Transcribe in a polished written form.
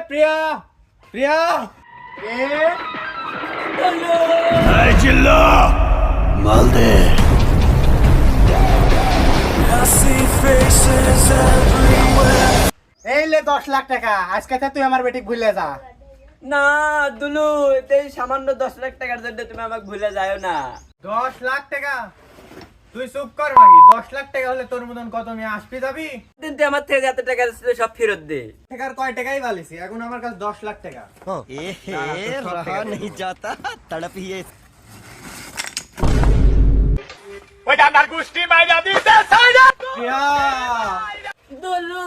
প্রিয়া প্রিয়া চিল্লা মাল দে। এই লে 10 লাখ টাকা, আজকে থেকে তুই আমার বেটি ভুলে যা। না দুলু, এই সামান্য 10 লাখ টাকার জন্য তুমি আমাকে ভুলে যাও না। 10 লাখ টাকা? তুই চুপ কর মাগি। 10 লাখ টাকা হলে তোর মতন কত মেয়ে আসবি যাবি? দিন তুই আমার থেকে যত টাকা ছিল সব ফেরত দে। টাকার কয় টাকাই বালিছি, এখন আমার কাছে 10 লাখ টাকা। रहा नहीं जाता तड़प ही है। প্রিয়া দুলু